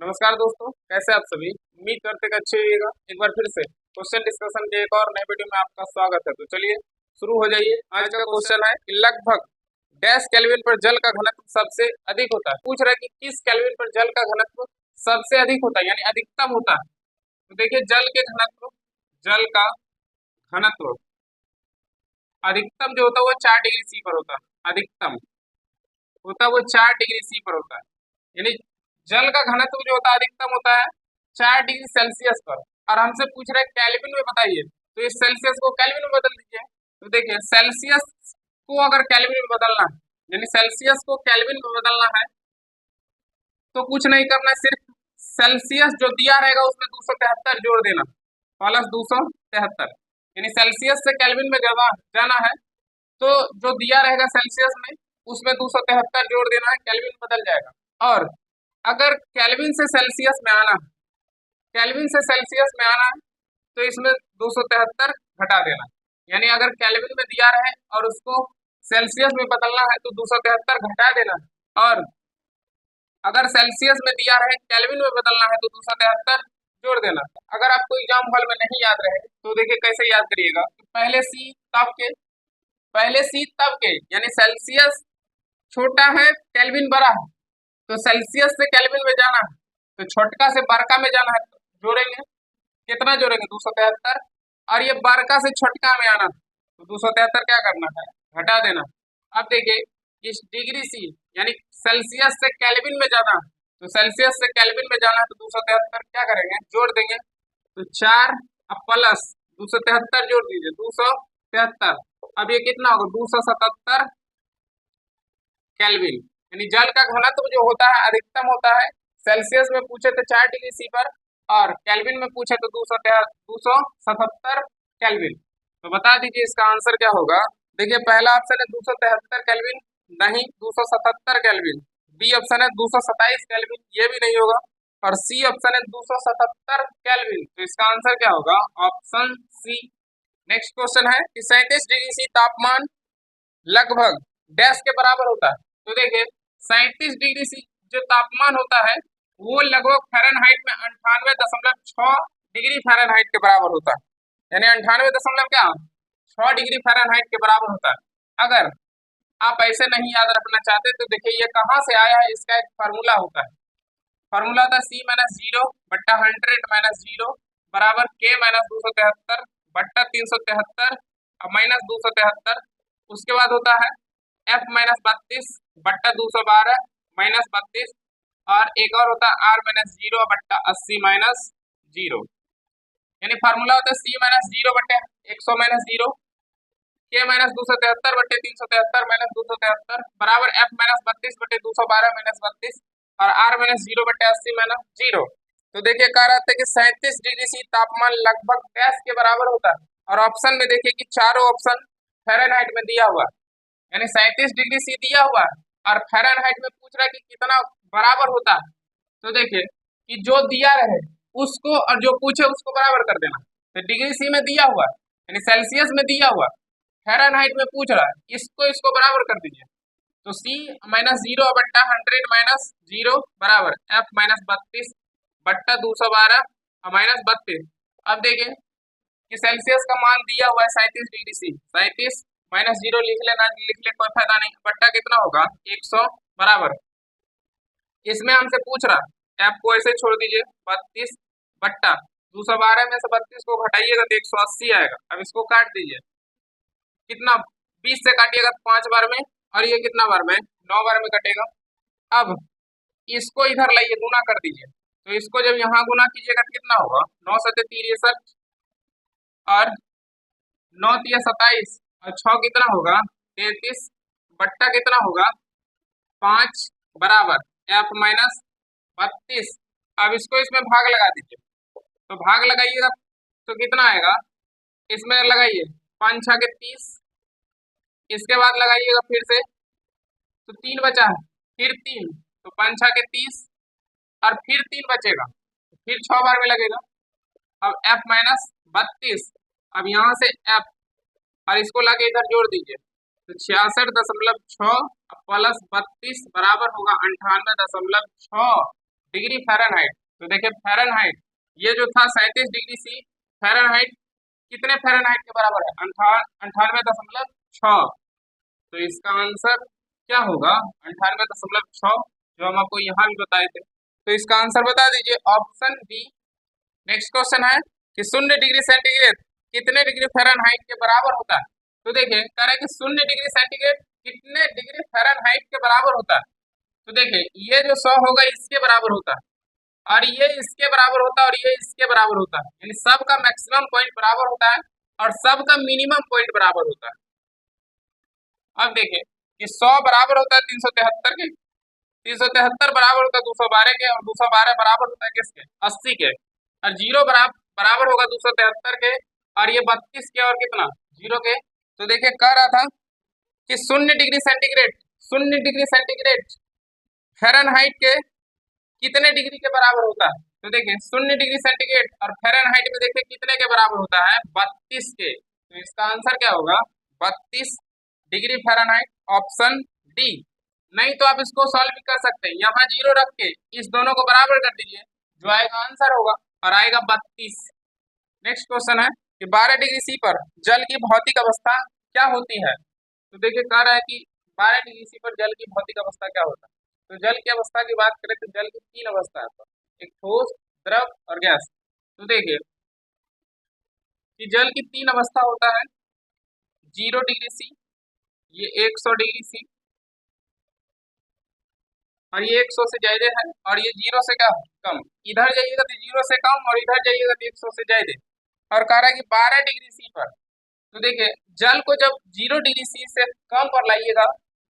नमस्कार दोस्तों, कैसे आप सभी। उम्मीद करते कि अच्छे होइएगा। एक बार फिर से क्वेश्चन डिस्कशन के एक और नए वीडियो में आपका स्वागत है। तो चलिए शुरू हो जाइए। आज का क्वेश्चन है कि लगभग डैश केल्विन पर जल का घनत्व सबसे अधिक होता है। पूछ रहा है कि किस केल्विन पर जल का घनत्व सबसे अधिक होता है, यानी अधिकतम होता है। तो देखिए जल के घनत्व, जल का घनत्व अधिकतम जो होता है वो 4 डिग्री सी पर होता है। अधिकतम होता है वो 4 डिग्री सी पर होता है, यानी जल का घनत्व जो होता है अधिकतम होता है 4 डिग्री सेल्सियस पर। और हमसे पूछ रहे हैं केल्विन में बताइए, तो इस सेल्सियस को केल्विन में बदल दीजिए। तो देखिए सेल्सियस को अगर केल्विन में बदलना है, यानी सेल्सियस को केल्विन में बदलना है तो कुछ नहीं करना है, सिर्फ सेल्सियस जो दिया रहेगा उसमें 273 जोड़ देना, प्लस 273। यानी सेल्सियस से केल्विन में जाना है तो जो दिया रहेगा सेल्सियस में उसमें 273 जोड़ देना है, केल्विन बदल जाएगा। और अगर केल्विन से सेल्सियस में आना है, केल्विन से सेल्सियस में आना है तो इसमें 273 घटा देना। यानी अगर केल्विन में दिया रहे और उसको सेल्सियस में बदलना है तो 273 घटा देना है। और अगर सेल्सियस में दिया रहे केल्विन में बदलना है तो 273 जोड़ देना। अगर आपको एग्जाम हॉल में नहीं याद रहे तो देखिए कैसे याद करिएगा। पहले सी तब के, पहले सी तब के, यानी सेल्सियस छोटा है केल्विन बड़ा है, तो सेल्सियस से केल्विन में जाना है तो छोटका से बड़का में जाना है। तो जोड़ेंगे, कितना जोड़ेंगे 273। और ये बड़का से छोटका में आना तो 273 क्या करना है, घटा देना। अब देखिए इस डिग्री सी यानी सेल्सियस से केल्विन में जाना है, तो सेल्सियस से केल्विन में जाना है तो 273 क्या करेंगे, जोड़ देंगे। तो 4 अब प्लस 273 जोड़ दीजिए 273। अब ये कितना होगा 277 केल्विन। यानी जल का घनत्व जो होता है अधिकतम होता है, सेल्सियस में पूछे तो 4 डिग्री सी पर और केल्विन में पूछे तो 277 केल्विन। तो बता दीजिए इसका आंसर क्या होगा। देखिए पहला ऑप्शन है 273 केल्विन, नहीं 277 केल्विन। बी ऑप्शन है 227 केल्विन, ये भी नहीं होगा। और सी ऑप्शन है 277 केल्विन। तो इसका आंसर क्या होगा, ऑप्शन सी। नेक्स्ट क्वेश्चन है कि 37 डिग्री सी तापमान लगभग डैश के बराबर होता है। तो देखिए 37 डिग्री सी जो तापमान होता है वो लगभग फ़ारेनहाइट में 98.6 डिग्री फ़ारेनहाइट के बराबर होता है। यानी 98.6 डिग्री फ़ारेनहाइट के बराबर होता है। अगर आप ऐसे नहीं याद रखना चाहते तो देखिए ये कहाँ से आया है, इसका एक फार्मूला होता है। फार्मूला होता है C-0/100 - 0 बराबर K-273 बट्टा 373 -273। उसके बाद होता है F-32 बट्टा 212 -32। और एक और होता है R-0 बट्टा 80 -0। यानी फार्मूला होता है C-0 बट्टे 100 -0 K-273 बट्टे 373 -273 बराबर F-32 बट्टे 212 -32 और R-0 बट्टे 80 -0। तो देखिए कह रहा था कि 37 डिग्री सी तापमान लगभग डैश के बराबर होता है। और ऑप्शन में देखिए कि चारों ऑप्शन फ़ारेनहाइट में दिया हुआ है, यानी 37 डिग्री सी दिया हुआ है और फ़ारेनहाइट में पूछ रहा है कि कितना बराबर होता है। तो देखिए कि जो दिया रहे उसको और जो पूछे उसको बराबर कर देना। तो डिग्री सी में दिया हुआ है यानी सेल्सियस में दिया हुआ, फ़ारेनहाइट में पूछ रहा है, इसको बराबर कर दीजिए। तो C-0 बट्टा 100 -0 बराबर F-32 बट्टा 212 -32। अब देखिए कि सेल्सियस का मान दिया हुआ है 37 डिग्री सी, 37 -0 लिख लेना, लिख ले कोई फायदा नहीं। बट्टा कितना होगा 100 बराबर, इसमें हमसे पूछ रहा है F को ऐसे छोड़ दीजिए 32 बट्टा 212 में से 32 को घटाइएगा तो 180 आएगा। अब इसको काट दीजिए, कितना 20 से काटिएगा तो 5 बार में, और ये कितना बार में 9 बार में कटेगा। अब इसको इधर लाइए, गुना कर दीजिए। तो इसको जब यहाँ गुना कीजिएगा तो कितना होगा 9 × 7 = 63 और 9 × 3 = 27 और 6 कितना होगा 33 बट्टा कितना होगा 5 बराबर F-32। अब इसको इसमें भाग लगा दीजिए। तो भाग लगाइएगा तो कितना आएगा, इसमें लगाइए 5 × 6 = 30, इसके बाद लगाइएगा फिर से तो 3 बचा है, फिर 3 तो 5 × 6 = 30 और फिर 3 बचेगा, फिर 6 बार में लगेगा। अब F-32, अब यहाँ से F और इसको लाके इधर जोड़ दीजिए तो 66.6 प्लस 32 बराबर होगा 98.6 डिग्री फ़ारेनहाइट। तो देखिए फ़ारेनहाइट ये जो था 37 डिग्री सी, फ़ारेनहाइट कितने फ़ारेनहाइट के बराबर है? 98.6। तो इसका आंसर क्या होगा? 98.6, जो हम आपको यहाँ भी बताए थे। तो इसका आंसर बता दीजिए, ऑप्शन बी। नेक्स्ट क्वेश्चन है कि 0 डिग्री सेंटीग्रेड कितने डिग्री फ़ारेनहाइट के बराबर होता है? तो देखिए कह रहा है कि 0 डिग्री सेंटीग्रेड कितने डिग्री फ़ारेनहाइट के बराबर होता है? तो देखिए ये जो 100 होगा इसके बराबर होता है, और ये इसके बराबर होता है, और ये इसके बराबर होता है। यानी सबका मैक्सिमम पॉइंट बराबर होता है और सबका मिनिमम पॉइंट बराबर होता है। अब देखिए कि 100 बराबर होता है 373 के, 373 बराबर होता है 212 के, और 212 बराबर होता है किसके? 80 के, और 0 बराबर होगा 273 के, और ये 32 के, और कितना? 0 के। तो देखिए कह रहा था कि 0 डिग्री सेंटीग्रेड फ़ारेनहाइट के कितने डिग्री के बराबर होता है? तो देखिए 0 डिग्री सेंटीग्रेड और फ़ारेनहाइट में देखिए कितने के बराबर होता है? 32 के। तो इसका आंसर क्या होगा? 32 डिग्री फ़ारेनहाइट, ऑप्शन डी। नहीं तो आप इसको सॉल्व भी कर सकते हैं, यहाँ 0 रख के इस दोनों को बराबर कर दीजिए, जो आएगा आंसर होगा, और आएगा 32। नेक्स्ट क्वेश्चन है कि 12 डिग्री सी पर जल की भौतिक अवस्था क्या होती है? तो देखिए कह रहा है कि 12 डिग्री सी पर जल की भौतिक अवस्था क्या होता है? तो जल की अवस्था की बात करें तो जल की 3 अवस्था है, एक ठोस, द्रव और गैस। तो देखिए कि जल की 3 अवस्था होता है, 0 डिग्री सी, ये 100 डिग्री सी, और ये 100 से ज्यादा है, और ये 0 से क्या कम। इधर जाइएगा तो 0 से कम, और इधर जाइएगा तो 100 से ज्यादा। और कह रहा है कि 12 डिग्री सी पर, तो देखिए जल को जब 0 डिग्री सी से कम पर लाइएगा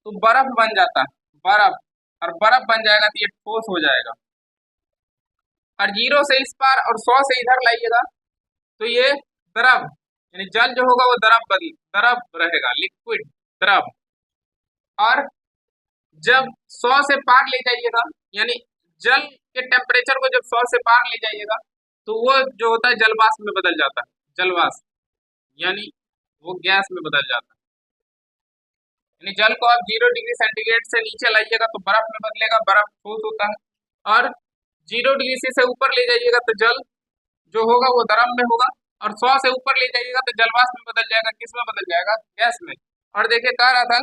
तो बर्फ बन जाता है, बर्फ, और बर्फ बन जाएगा तो ये ठोस हो जाएगा। और 0 से इस पार और 100 से इधर लाइएगा तो ये द्रव, यानी जल जो होगा वो द्रव रहेगा, लिक्विड, द्रव। और जब 100 से पार ले जाइएगा, यानी जल के टेम्परेचर को जब 100 से पार ले जाइएगा तो वो जो होता है जलवाष्प में बदल जाता है, जलवाष्प, यानी वो गैस में बदल जाता है। यानी जल को आप 0 डिग्री सेंटीग्रेड से नीचे लाइएगा तो बर्फ में बदलेगा, बर्फ ठोस होता है। और 0 डिग्री से ऊपर ले जाइएगा तो जल जो होगा वो द्रव में होगा, और 100 से ऊपर ले जाइएगा तो जलवाष्प में बदल जाएगा, किस में बदल जाएगा? गैस में। और देखिए कह रहा था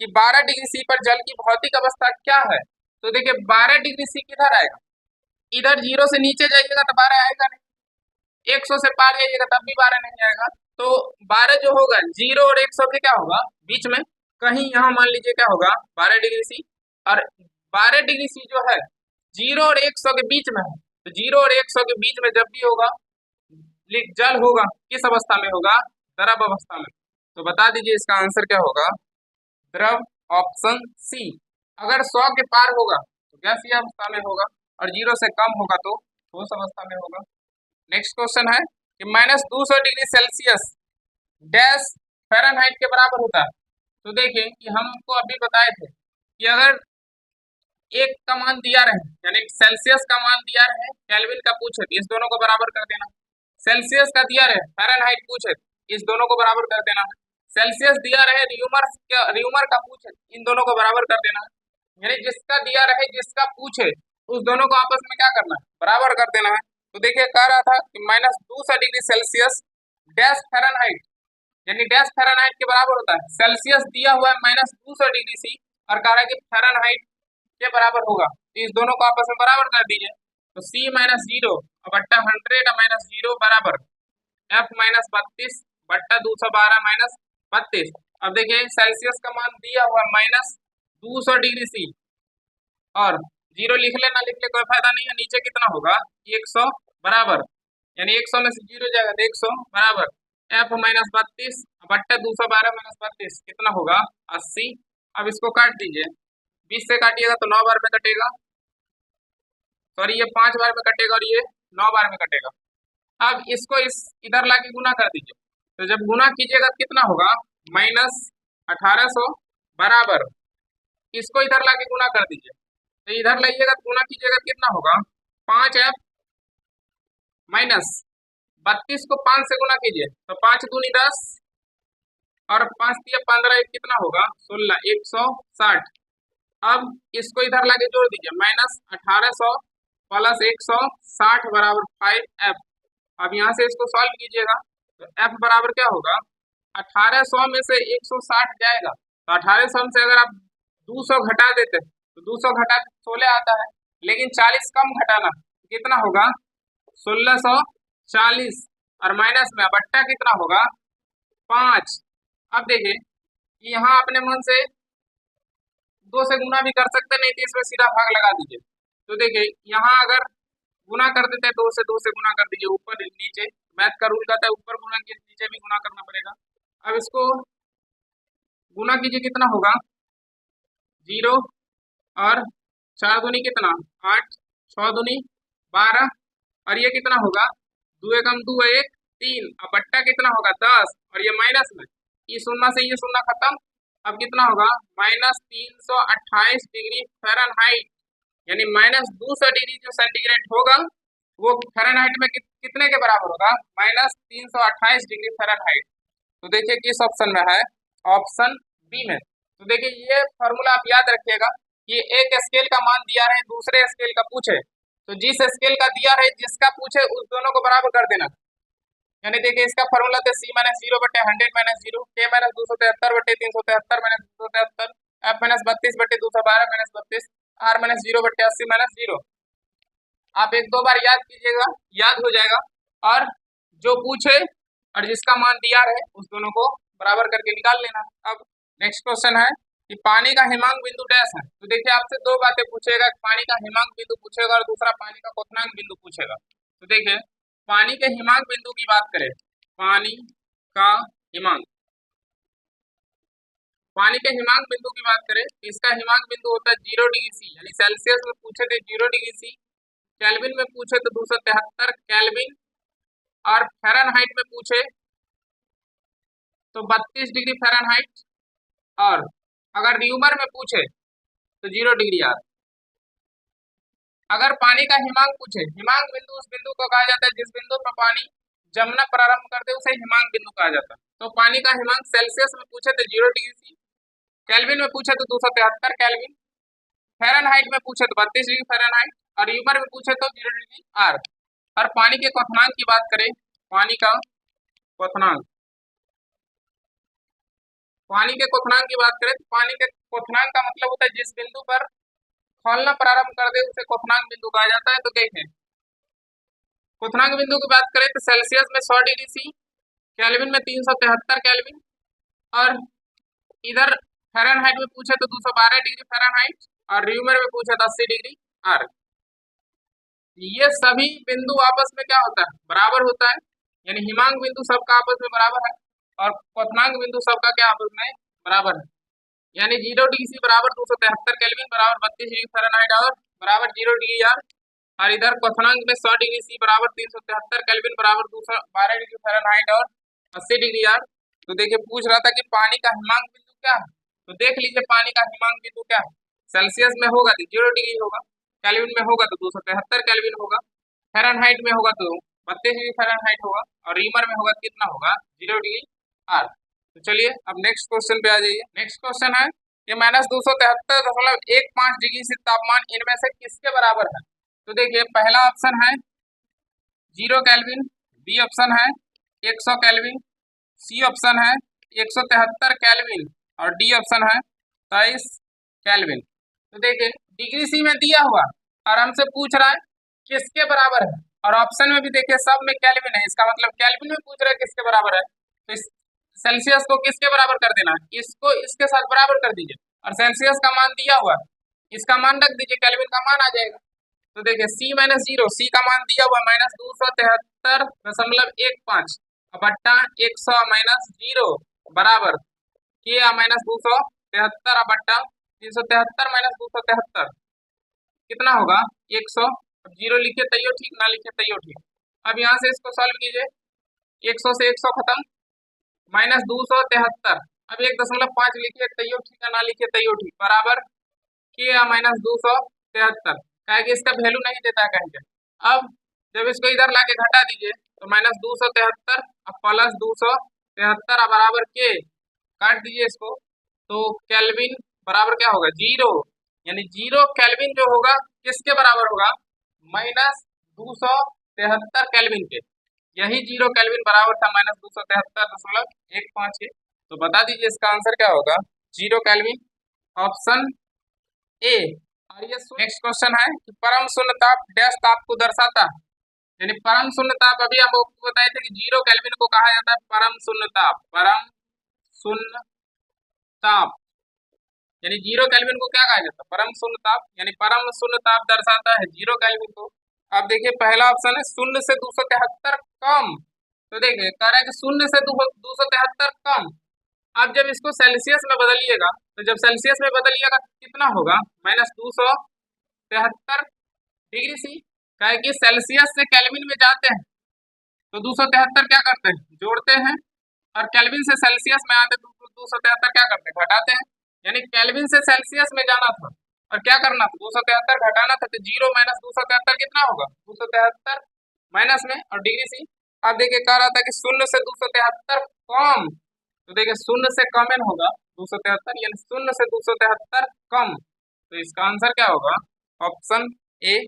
कि 12 डिग्री सी पर जल की भौतिक अवस्था क्या है? तो देखिए 12 डिग्री सी किधर आएगा? इधर 0 से नीचे जाइएगा तो 12 आएगा नहीं, 100 से पार जाइएगा तब भी 12 नहीं आएगा। तो 12 जो होगा 0 और 100 के क्या होगा? बीच में कहीं, यहाँ मान लीजिए क्या होगा? 12 डिग्री सी, और 12 डिग्री सी जो है 0 और 100 के बीच में है। तो 0 और 100 के बीच में जब भी होगा जल होगा, किस अवस्था में होगा? द्रव अवस्था में। तो बता दीजिए इसका आंसर क्या होगा? द्रव, ऑप्शन सी। अगर 100 के पार होगा तो गैसीय अवस्था में होगा, और 0 से कम होगा तो ठोस अवस्था में होगा। नेक्स्ट क्वेश्चन है कि -200 डिग्री सेल्सियस डैश फ़ारेनहाइट के बराबर होता है। तो देखिए कि हमको अभी बताए थे कि अगर एक का मान दिया रहे, यानी सेल्सियस का मान दिया रहे, केल्विन का पूछे, इस दोनों को बराबर कर देना। सेल्सियस का दिया रहे, फ़ारेनहाइट पूछे, इस दोनों को बराबर कर देना है। सेल्सियस दिया रहे, र्यूमर का पूछे, इन दोनों को बराबर कर देना है। यानी जिसका दिया रहे, जिसका पूछे, उस दोनों को आपस में क्या करना है? बराबर कर देना है। तो देखिए कह रहा था कि -200 डिग्री सेल्सियस डैश फ़ारेनहाइट, यानी डैश फ़ारेनहाइट के बराबर होता है। सेल्सियस दिया हुआ है -200 डिग्री सी, और कह रहा है कि फ़ारेनहाइट के बराबर होगा, तो इस दोनों को आपस में बराबर कर दीजिए। तो C - 0 बट्टा 100 - 0 बराबर F - 32 बट्टा 212 - 32। अब देखिए सेल्सियस का मान दिया हुआ -200 डिग्री सी, और 0 लिख ले ना लिख ले कोई फायदा नहीं है, नीचे कितना होगा? 100 बराबर, यानी 100 में से 0 जाएगा तो 100 बराबर F - 32 बट्टा 212 - 32 कितना होगा? 80। अब इसको काट दीजिए, 20 से काटिएगा तो 9 बार में कटेगा, सॉरी ये 5 बार में कटेगा, और ये 9 बार में कटेगा। अब इसको इधर लाके गुना कर दीजिए, तो जब गुना कीजिएगा तो कितना होगा? -1800 बराबर, इसको इधर लाके गुना कर दीजिए, तो इधर लाइएगा तो गुना कीजिएगा तो कितना होगा? 5F - 32 को 5 से गुना कीजिए तो 5 दूनी 10, और 5 तिया 15, कितना होगा? 16, 160। अब इसको इधर लाके जोड़ दीजिए, -1800 प्लस 160 बराबर 5f। अब यहाँ से इसको सॉल्व कीजिएगा तो f बराबर क्या होगा, 1800 में से 160 जाएगा तो 1800 में से अगर आप 200 घटा देते तो 200 घटा 16 आता है, लेकिन 40 कम घटाना कितना होगा 1640, और माइनस में बट्टा कितना होगा 5। अब देखिए यहाँ अपने मन से 2 से गुना भी कर सकते, नहीं तो इसमें सीधा भाग लगा दीजिए। तो देखिए यहाँ अगर गुना कर देते हैं 2 से गुना कर दीजिए, ऊपर नीचे, मैथ का रूल कहता है ऊपर गुना किए नीचे भी गुना करना पड़ेगा। अब इसको गुना कीजिए, कितना होगा 0 और 4 दूनी कितना 8, 6 दूनी 12, और ये कितना होगा 2 एकम 2 1 3, अब बट्टा कितना होगा 10, और ये माइनस में ये शून्य से ये शून्य खत्म। अब कितना होगा -328 डिग्री फ़ारेनहाइट, यानी -200 डिग्री जो सेंटीग्रेड होगा वो फ़ारेनहाइट में कितने के बराबर होगा -328 डिग्री फ़ारेनहाइट। तो देखिए किस ऑप्शन में है, ऑप्शन बी में। तो देखिए ये फॉर्मूला आप याद रखिएगा कि एक स्केल का मान दिया रहे दूसरे स्केल का पूछे तो जिस स्केल का दिया रहे जिसका पूछे उस दोनों को बराबर कर देना। यानी देखिए इसका फॉर्मूला था c - 0 बटे 100 - 0, k - 273 बटे 373 - 273, f - 32 बटे 212 - 32, r - 0 बटे 80 - 0। आप एक दो बार याद कीजिएगा, याद हो जाएगा। और जो पूछे और जिसका मान दिया रहे उस दोनों को बराबर करके निकाल लेना। अब नेक्स्ट क्वेश्चन है कि पानी का हिमांक बिंदु डैश है। तो देखिए आपसे दो बातें पूछेगा, पानी का हिमांक बिंदु पूछेगा और दूसरा पानी का क्वथनांक बिंदु पूछेगा। तो देखिए पानी के हिमांक बिंदु की बात करें, पानी का हिमांक, पानी के हिमांक बिंदु की बात करें तो इसका हिमांक बिंदु होता है 0 डिग्री सी, यानी सेल्सियस में पूछे थे 0 डिग्री सी, केल्विन में पूछे तो 273 केल्विन, और फ़ारेनहाइट में पूछे तो 32 डिग्री फ़ारेनहाइट, और अगर न्यूमर में पूछे तो 0 डिग्री आर। अगर पानी का हिमांक पूछे, हिमांक बिंदु उस बिंदु को कहा जाता है जिस बिंदु पर पानी जमना प्रारंभ कर दे उसे हिमांक बिंदु कहा जाता है। तो पानी का हिमांक सेल्सियस में पूछे तो 0 डिग्री सी, केल्विन में पूछे तो 273 केल्विन, फ़ारेनहाइट में पूछे तो 32 डिग्री फ़ारेनहाइट, और न्यूमर में पूछे तो 0 डिग्री आर। और पानी के क्वथनांक की बात करें, पानी का क्वथनांक, पानी के क्वथनांक की बात करें तो पानी के क्वथनांक का मतलब होता है जिस बिंदु पर खौलना प्रारंभ कर दे उसे क्वथनांक बिंदु कहा जाता है। तो देखें क्वथनांक बिंदु की बात करें तो सेल्सियस में 100 डिग्री सी, केल्विन में 373 केल्विन, और इधर फ़ारेनहाइट में पूछे तो 212 डिग्री फ़ारेनहाइट, और न्यूमर में पूछे तो 80 डिग्री आर। ये सभी बिंदु आपस में क्या होता है बराबर होता है, यानी हिमांक बिंदु सबका आपस में बराबर है और क्वथनांक बिंदु सबका क्या आपस में बराबर है। यानी 0 डिग्री सी बराबर 273 केल्विन बराबर 32 डिग्री फ़ारेनहाइट और बराबर 0 डिग्री आर, और इधर क्वथनांक में 100 डिग्री सी बराबर 373 केल्विन बराबर 212 डिग्री फ़ारेनहाइट और 80 डिग्री आर। तो देखिए पूछ रहा था कि पानी का हिमांक बिंदु क्या है, तो देख लीजिए पानी का हिमांक बिंदु क्या है। सेल्सियस में होगा तो 0 डिग्री होगा, केल्विन में होगा तो 273 केल्विन होगा, फ़ारेनहाइट में होगा तो 32 डिग्री फ़ारेनहाइट होगा, और रीमर में होगा कितना होगा 0 डिग्री आर। तो चलिए अब नेक्स्ट क्वेश्चन पे आ जाइए। नेक्स्ट क्वेश्चन है कि -273.15 डिग्री से तापमान इनमें से किसके बराबर है। तो देखिए पहला ऑप्शन है 0 केल्विन, बी ऑप्शन है 100 केल्विन, सी ऑप्शन है 173 केल्विन, और डी ऑप्शन है 23 केल्विन। तो देखिए डिग्री सी में दिया हुआ और हमसे पूछ रहा है किसके बराबर है, और ऑप्शन में भी देखिए सब में केल्विन है, इसका मतलब केल्विन में पूछ रहा है किसके बराबर है। तो इस सेल्सियस को किसके बराबर कर देना, इसको इसके साथ बराबर कर दीजिए, और सेल्सियस का मान दिया हुआ इसका मान रख दीजिए, केल्विन का मान आ जाएगा। तो देखिए c - 0, सी का मान दिया हुआ -273.15 बट्टा 100 - 0 बराबर k -273 बट्टा 373 - 273 कितना होगा 100। अब 0 लिखे तैयो ठीक, ना लिखे तैयो ठीक। अब यहाँ से इसको सॉल्व कीजिए, 100 से 100 खत्म, -273, अब 1.5 लिखिए तैयो ठीक है, ना लिखिए तैयो ठीक, बराबर k -273, क्या कि इसका वैल्यू नहीं देता है कहीं पे। अब जब इसको इधर लाके घटा दीजिए तो -273 अब प्लस 273 बराबर k, काट दीजिए इसको, तो केल्विन बराबर क्या होगा 0, यानी 0 केल्विन जो होगा किसके बराबर होगा -273 केल्विन के। यही 0 केल्विन बराबर था -273.15 के। तो बता दीजिए इसका आंसर क्या होगा, 0 केल्विन, ऑप्शन ए। और ये नेक्स्ट क्वेश्चन है कि परम शून्य ताप डैश ताप को दर्शाता है। यानी परम शून्य ताप, अभी हम आपको बताए थे कि 0 केल्विन को कहा जाता है परम शून्य ताप। परम शून्य ताप यानी 0 केल्विन को क्या कहा जाता है, परम शून्य ताप। यानी परम शून्य ताप दर्शाता है 0 केल्विन को। अब देखिए पहला ऑप्शन है 0 से 273 कम। तो देखिए कह रहा है कि 0 से 273 कम। अब जब इसको सेल्सियस में बदलिएगा, तो जब सेल्सियस में बदलिएगा कितना होगा, -273 डिग्री सी। कहे कि सेल्सियस से केल्विन में जाते हैं तो 273 क्या करते हैं, जोड़ते हैं, और केल्विन से सेल्सियस में आते तो 273 क्या करते हैं, घटाते हैं। यानी केल्विन से सेल्सियस में जाना था और क्या करना था, 273 घटाना था। तो 0 - 273 कितना होगा, 273 माइनस में और डिग्री सी। अब देखिए कह रहा था कि 0 से 273 कम। तो देखिए 0 से कम एन होगा 273, यानी 0 से 273 कम। तो इसका आंसर क्या होगा, ऑप्शन ए